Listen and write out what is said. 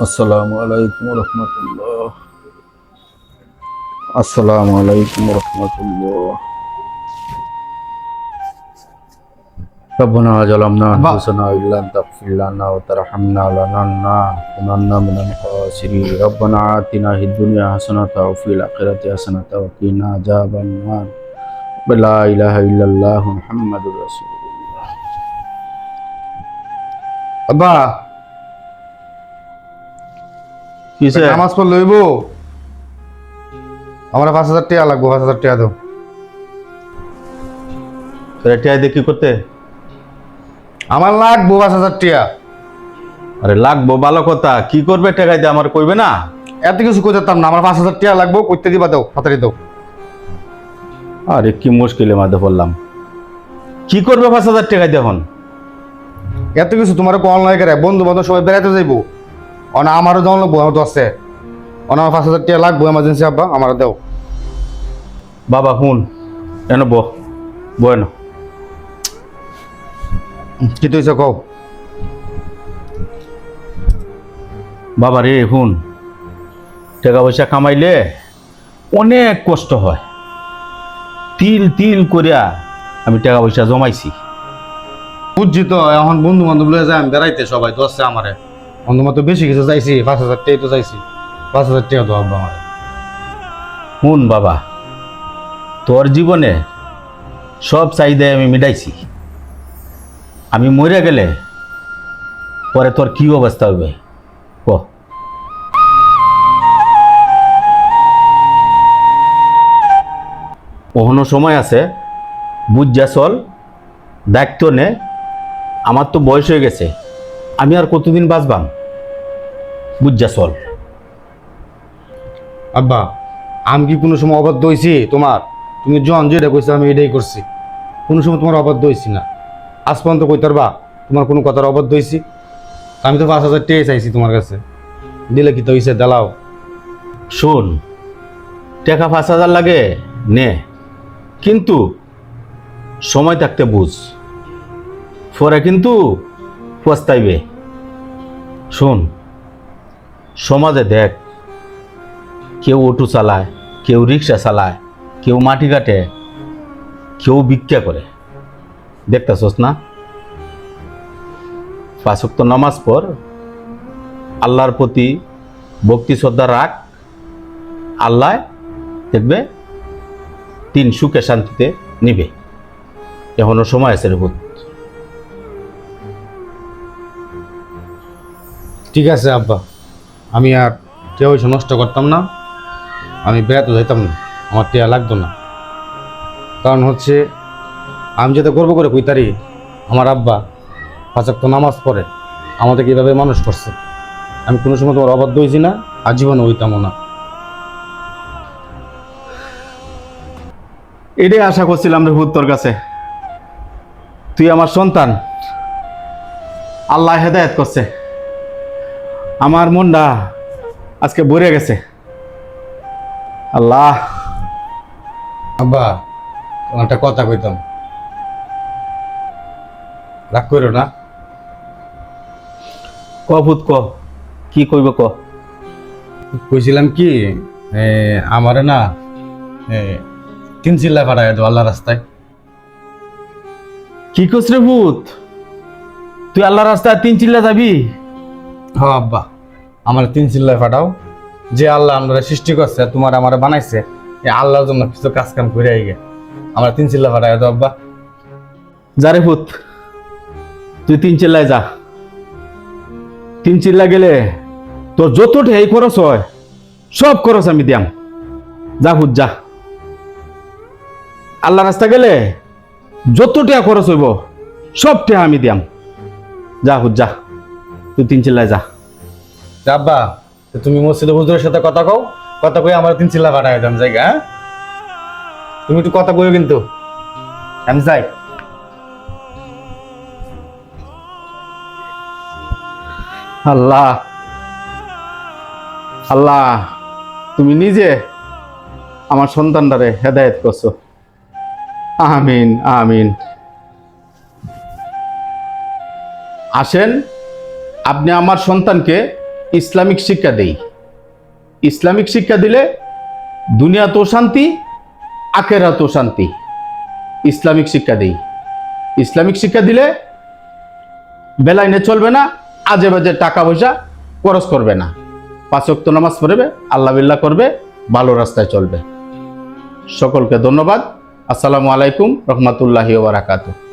আসসালামু আলাইকুম রহমতুল্লাহ। আসসালামু আলাইকুম রহমতুল্লাহ। ربنا ظلمنا আব্বা أنفسنا إن لم تغفر لنا وترحمنا لنكونن من الخاسرين ربنا آتنا في الدنيا حسنة وفي الآخرة حسنة وقنا عذاب النار لا إله إلا الله محمد رسول الله। আব্বা কিসে নামাজ পড় লইব। আমার 5,000 টাকা লাগবো, 5,000 টাকা দাও। টিয়া দিয়ে কি করতে? আমার লাগবো 5,000 টাকা। আরে লাগবো ভালো কথা, কি করবে টাকা দিয়ে আমার কইবে না? এত কিছু কই দিতাম না, আমার 5,000 টাকা লাগবো, কইতে দিবা দাও, হাতারি দাও। আরে কি মুশকিলের মধ্যে পড়লাম, কি করবে 5,000 টাকা দিয়ে এখন? এত কিছু তোমার কোন লাগে রে? বন্ধু বান্ধব সবাই বেড়াতে যাইবো, অনা আমারও দাও লাগবো, আমার তো আছে। অনা আমার 5,000 টাকা লাগবো এমার্জেন্সি, আব্বা আমার দাও। বাবা হুন এন বয় না। কি তুইছে কও? বাবা রে হুন, টাকা পয়সা কামাইলে অনেক কষ্ট হয়, তিল তিল করিয়া আমি টাকা পয়সা জমাইছি। বুঝছি তো, এখন বন্ধু বান্ধব লয়ে যায় আমি বেড়াইতে, সবাই তো আছে আমারে। বন্ধু বান্ধব বেশি কিছু চাইছি, 5,000 টাকাই তো চাইছি। 5,000 টাকা দাও আব্বা আমার। হুন বাবা, তোর জীবনে সব চাহিদাই আমি মিটাইছি, আমি মরে গেলে পরে তোর কি অবস্থা হবে ক? ওহনো সময় আছে, বুঝা চল, দায়িত্ব নে। আমার তো বয়স হয়ে গেছে, আমি আর কতদিন বাঁচবাম, বুঝা চল। আব্বা আমি কি কোনো সময় অবাধ্য হয়েছি তোমার? তুমি জন যেটা কইছো আমি এটাই করছি, কোনো সময় তোমার অবাধ্য হয়েছি না। আজ পর্যন্ত কইতে পারবা তোমার কোনো কথার অবাধ্য হয়েছি? আমি তো 5,000 টাকা চাইছি তোমার কাছে, দিলে কি তো হয়েছে? দেলাও। শোন, টাকা 5,000 লাগে নে, কিন্তু সময় থাকতে বুঝ, পরে কিন্তু পস্তাইবে। শোন, সমাজে দেখ, কেউ অটো চালায়, কেউ রিক্সা চালায়, কেউ মাটি কাটে, কেউ ভিক্ষা করে, দেখতেছস না? 5 ওয়াক্ত নামাজ পড়, আল্লাহর প্রতি ভক্তি শ্রদ্ধা রাখ, আল্লাহ দেখবে 3 সুখে শান্তিতে নিবে। এখনো সময় আছে রে ভূত। ঠিক আছে আব্বা, আমি আর কেউ এসে নষ্ট করতাম না, আমি বেড়াতে যাইতাম না, আমার টিয়া লাগতো না। কারণ হচ্ছে আমি যেটা গর্ব করে কইতারি, আমার আব্বা 5 ওয়াক্ত নামাজ পড়ে, আমাদেরকে এইভাবে মানুষ করছে। আমি কোনো সময় তোমার অবাধ্য হয়েছি না, আজীবনে হইতামও না। এটাই আশা করছিলাম রে ভূত তোর কাছে, তুই আমার সন্তান, আল্লাহ হেদায়েত করছে, আমার মনটা আজকে ভরে গেছে। আল্লাহ। আব্বা তোমার একটা কথা কইতাম, রাগ করো না। ক ভূত ক, কি কইব ক? কইছিলাম কি, আমারে না 3 চিল্লা পাঠায় দাও আল্লাহ রাস্তায়। কি করছ রে ভূত, তুই আল্লাহ রাস্তায় 3 চিল্লা যাবি? হ আব্বা, আমার 3 চিল্লায় পাঠাও। যে আল্লাহ আমরা সৃষ্টি করছে, তোমার আমার বানাইছে, এই আল্লাহর জন্য কিছু কাজ কাম করে আইগে আমার 3 চিল্লা পাঠায় দাও আব্বা। যা রে ভূত, তুই 3 চিল্লায় যা। 3 চিল্লা গেলে তোর যত ঢেই খরচ হয় সব খরচ আমি দিয়াম। যা ভূত যা, আল্লাহ রাস্তা গেলে যত টাকা খরচ হইব সব টাকা আমি দিয়াম। যা ভূত যা, তুই 3 চিল্লায় যা। আব্বা তুমি মসজিদে হুজুরের সাথে কথা কও, কথা কই আমার 3 চিল্লা পাঠায় দাম জায়গা। হ্যাঁ তুমি একটু কথা কইও কিন্তু, আমি যাই। আল্লাহ আল্লাহ, তুমি নিজে আমার সন্তানটারে হেদায়েত করছো। আমিন আমিন। আসেন, আপনি আমার সন্তানকে ইসলামিক শিক্ষা দেই। ইসলামিক শিক্ষা দিলে দুনিয়াতেও শান্তি, আখেরাতেও শান্তি। ইসলামিক শিক্ষা দেই। ইসলামিক শিক্ষা দিলে বেলাইনে চলবে না, আজে বাজে টাকা পয়সা খরচ করবে না, 5 ওয়াক্ত নামাজ পড়বে, আল্লাহ বিল্লাহ করবে, ভালো রাস্তায় চলবে। সকলকে ধন্যবাদ। আসসালামু আলাইকুম রহমতুল্লাহি ওয়া বারাকাতুহু।